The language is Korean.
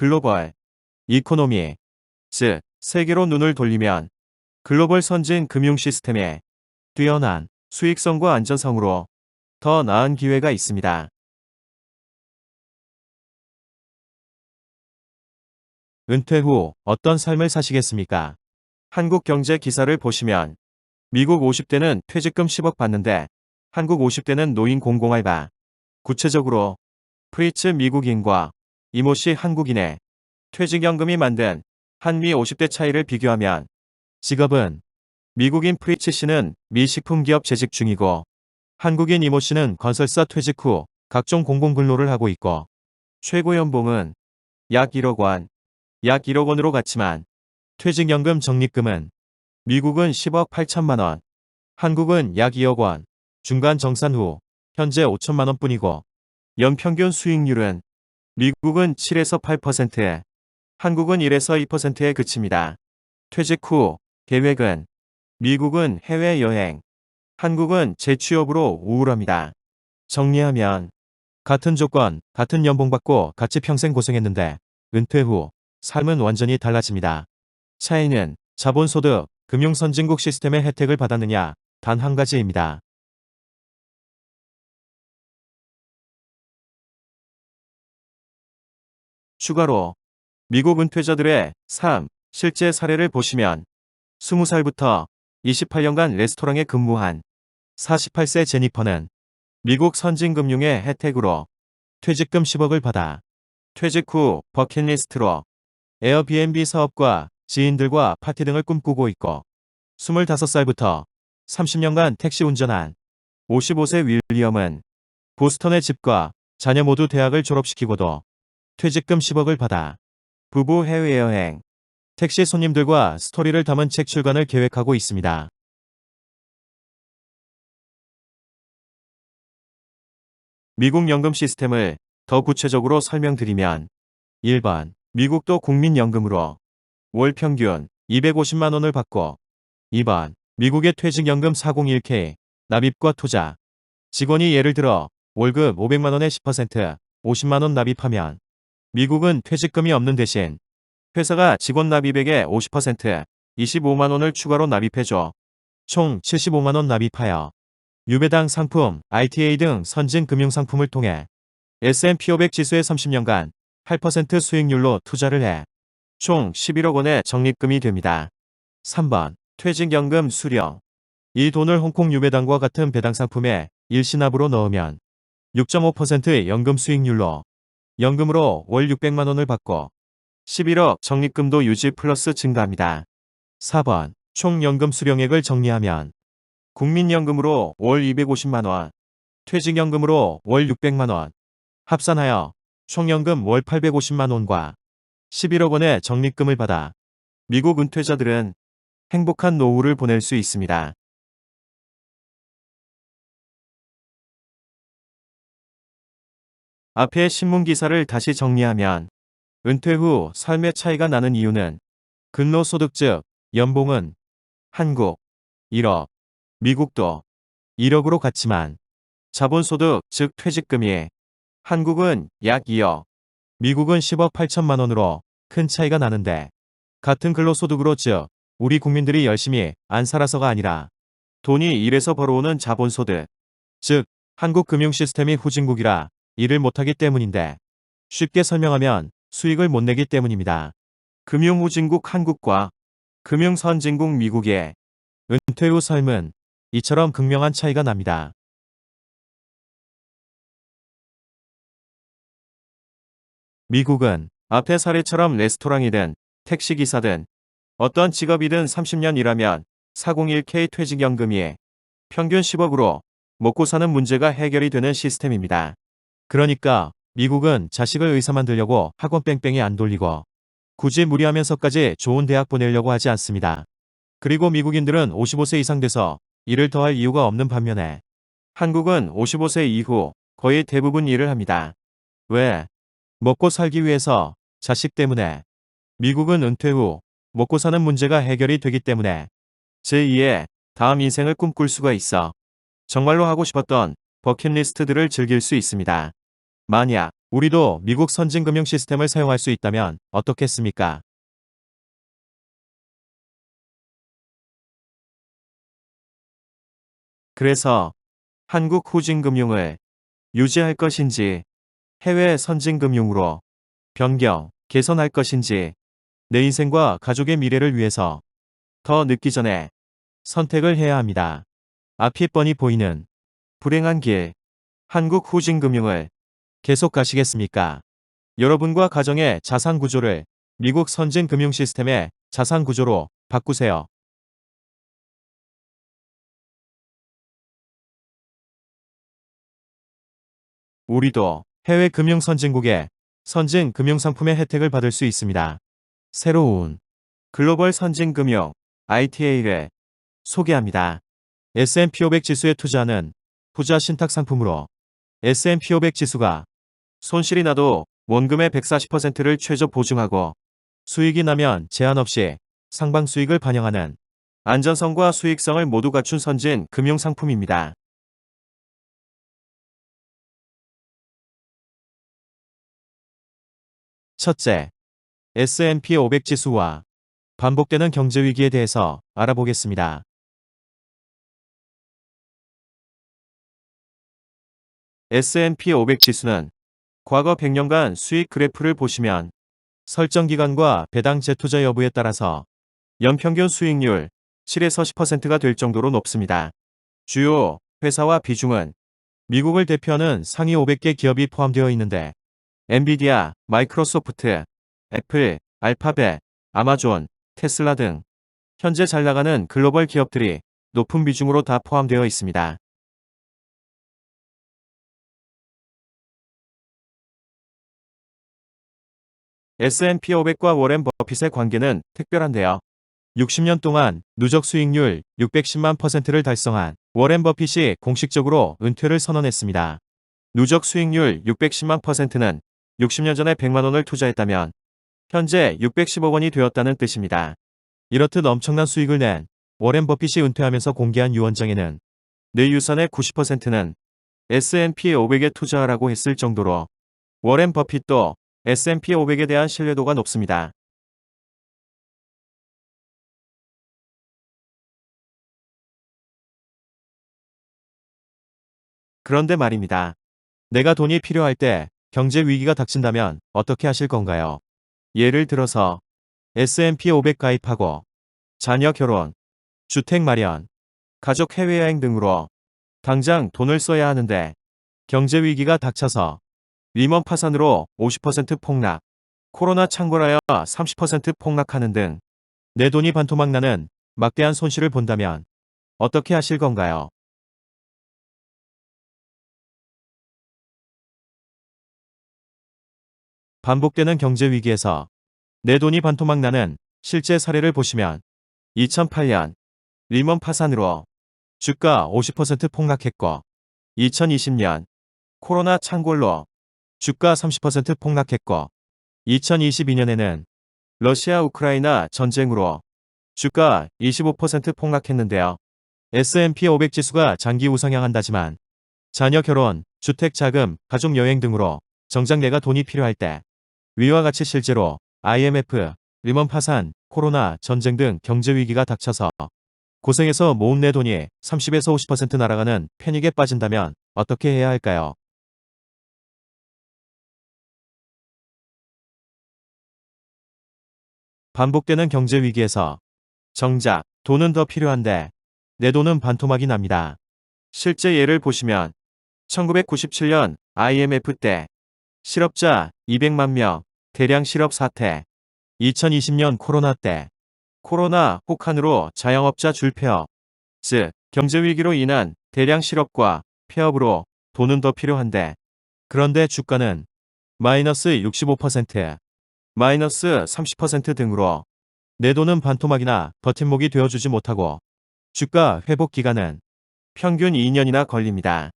글로벌 이코노미, 즉 세계로 눈을 돌리면 글로벌 선진 금융 시스템에 뛰어난 수익성과 안전성으로 더 나은 기회가 있습니다. 은퇴 후 어떤 삶을 사시겠습니까? 한국 경제 기사를 보시면 미국 50대는 퇴직금 10억 받는데 한국 50대는 노인 공공알바. 구체적으로 프리츠 미국인과 이모씨 한국인의 퇴직연금이 만든 한미 50대 차이를 비교하면 직업은 미국인 프리츠 씨는 미 식품기업 재직 중이고 한국인 이모 씨는 건설사 퇴직 후 각종 공공근로를 하고 있고 최고 연봉은 약 1억 원, 약 1억 원으로 같지만 퇴직연금 적립금은 미국은 10억 8천만 원, 한국은 약 2억 원, 중간 정산 후 현재 5천만 원뿐이고 연평균 수익률은 미국은 7에서 8%, 한국은 1에서 2%에 그칩니다. 퇴직 후 계획은 미국은 해외여행, 한국은 재취업으로 우울합니다. 정리하면 같은 조건, 같은 연봉 받고 같이 평생 고생했는데 은퇴 후 삶은 완전히 달라집니다. 차이는 자본소득, 금융선진국 시스템의 혜택을 받았느냐 단 한 가지입니다. 추가로 미국 은퇴자들의 삶, 실제 사례를 보시면 20살부터 28년간 레스토랑에 근무한 48세 제니퍼는 미국 선진금융의 혜택으로 퇴직금 10억을 받아 퇴직 후 버킷리스트로 에어비앤비 사업과 지인들과 파티 등을 꿈꾸고 있고 25살부터 30년간 택시 운전한 55세 윌리엄은 보스턴의 집과 자녀 모두 대학을 졸업시키고도 퇴직금 10억을 받아 부부 해외여행, 택시 손님들과 스토리를 담은 책 출간을 계획하고 있습니다. 미국 연금 시스템을 더 구체적으로 설명드리면 1번 미국도 국민연금으로 월 평균 250만 원을 받고 2번 미국의 퇴직연금 401k 납입과 투자 직원이 예를 들어 월급 500만 원에 10% 50만 원 납입하면 미국은 퇴직금이 없는 대신 회사가 직원 납입액의 50% 25만 원을 추가로 납입해줘 총 75만 원 납입하여 유배당 상품, ITA 등 선진 금융상품을 통해 S&P 500 지수의 30년간 8% 수익률로 투자를 해 총 11억 원의 적립금이 됩니다. 3번 퇴직연금 수령 이 돈을 홍콩 유배당과 같은 배당 상품에 일시납으로 넣으면 6.5%의 연금 수익률로 연금으로 월 600만 원을 받고 11억 적립금도 유지 플러스 증가합니다. 4번 총 연금 수령액을 정리하면 국민연금으로 월 250만 원, 퇴직연금으로 월 600만 원, 합산하여 총연금 월 850만 원과 11억 원의 적립금을 받아 미국 은퇴자들은 행복한 노후를 보낼 수 있습니다. 앞의 신문 기사를 다시 정리하면 은퇴 후 삶의 차이가 나는 이유는 근로소득 즉 연봉은 한국 1억, 미국도 1억으로 같지만 자본소득 즉 퇴직금이 한국은 약 2억, 미국은 10억 8천만 원으로 큰 차이가 나는데 같은 근로소득으로 즉 우리 국민들이 열심히 안 살아서가 아니라 돈이 일해서 벌어오는 자본소득 즉 한국 금융 시스템이 후진국이라 일을 못하기 때문인데 쉽게 설명하면 수익을 못 내기 때문입니다. 금융후진국 한국과 금융선진국 미국의 은퇴 후 삶은 이처럼 극명한 차이가 납니다. 미국은 앞의 사례처럼 레스토랑이든 택시기사든 어떤 직업이든 30년 일하면 401k 퇴직연금이 평균 10억으로 먹고 사는 문제가 해결이 되는 시스템입니다. 그러니까 미국은 자식을 의사 만들려고 학원 뺑뺑이 안 돌리고 굳이 무리하면서까지 좋은 대학 보내려고 하지 않습니다. 그리고 미국인들은 55세 이상 돼서 일을 더 할 이유가 없는 반면에 한국은 55세 이후 거의 대부분 일을 합니다. 왜? 먹고 살기 위해서 자식 때문에 미국은 은퇴 후 먹고 사는 문제가 해결이 되기 때문에 제2의 다음 인생을 꿈꿀 수가 있어 정말로 하고 싶었던 버킷리스트들을 즐길 수 있습니다. 만약 우리도 미국 선진 금융 시스템을 사용할 수 있다면 어떻겠습니까? 그래서 한국 후진금융을 유지할 것인지 해외 선진금융으로 변경, 개선할 것인지 내 인생과 가족의 미래를 위해서 더 늦기 전에 선택을 해야 합니다. 앞이 뻔히 보이는 불행한 길, 한국 후진금융을 계속 가시겠습니까? 여러분과 가정의 자산 구조를 미국 선진 금융 시스템의 자산 구조로 바꾸세요. 우리도 해외 금융 선진국의 선진 금융 상품의 혜택을 받을 수 있습니다. 새로운 글로벌 선진 금융 ITA를 소개합니다. S&P 500 지수에 투자하는 투자 신탁 상품으로 S&P 500 지수가 손실이 나도 원금의 140%를 최저 보증하고 수익이 나면 제한 없이 상방 수익을 반영하는 안전성과 수익성을 모두 갖춘 선진 금융 상품입니다. 첫째, S&P 500 지수와 반복되는 경제 위기에 대해서 알아보겠습니다. S&P 500 지수는 과거 100년간 수익 그래프를 보시면 설정 기간과 배당 재투자 여부에 따라서 연평균 수익률 7에서 10%가 될 정도로 높습니다. 주요 회사와 비중은 미국을 대표하는 상위 500개 기업이 포함되어 있는데 엔비디아, 마이크로소프트, 애플, 알파벳, 아마존, 테슬라 등 현재 잘 나가는 글로벌 기업들이 높은 비중으로 다 포함되어 있습니다. S&P 500과 워렌 버핏의 관계는 특별한데요. 60년 동안 누적 수익률 610만 %를 달성한 워렌 버핏이 공식적으로 은퇴를 선언했습니다. 누적 수익률 610만 %는 60년 전에 100만 원을 투자했다면 현재 610억 원이 되었다는 뜻입니다. 이렇듯 엄청난 수익을 낸 워렌 버핏이 은퇴하면서 공개한 유언장에는 내 유산의 90%는 S&P 500에 투자하라고 했을 정도로 워렌 버핏도 S&P 500에 대한 신뢰도가 높습니다. 그런데 말입니다. 내가 돈이 필요할 때 경제 위기가 닥친다면 어떻게 하실 건가요? 예를 들어서 S&P 500 가입하고 자녀 결혼, 주택 마련, 가족 해외여행 등으로 당장 돈을 써야 하는데 경제 위기가 닥쳐서 리먼 파산으로 50% 폭락, 코로나 창궐하여 30% 폭락하는 등 내 돈이 반토막 나는 막대한 손실을 본다면 어떻게 하실 건가요? 반복되는 경제 위기에서 내 돈이 반토막 나는 실제 사례를 보시면 2008년 리먼 파산으로 주가 50% 폭락했고 2020년 코로나 창궐로 주가 30% 폭락했고 2022년에는 러시아 우크라이나 전쟁으로 주가 25% 폭락했는데요. S&P 500 지수가 장기 우상향한다지만 자녀 결혼, 주택 자금, 가족 여행 등으로 정작 내가 돈이 필요할 때 위와 같이 실제로 IMF, 리먼 파산, 코로나, 전쟁 등 경제 위기가 닥쳐서 고생해서 모은 내 돈이 30에서 50% 날아가는 패닉에 빠진다면 어떻게 해야 할까요? 반복되는 경제 위기에서 정작 돈은 더 필요한데 내 돈은 반토막이 납니다. 실제 예를 보시면 1997년 IMF 때 실업자 200만 명 대량 실업 사태, 2020년 코로나 때 코로나 혹한으로 자영업자 줄폐업, 즉 경제 위기로 인한 대량 실업과 폐업으로 돈은 더 필요한데 그런데 주가는 마이너스 65%, 마이너스 30% 등으로 내 돈은 반토막이나 버팀목이 되어주지 못하고 주가 회복 기간은 평균 2년이나 걸립니다.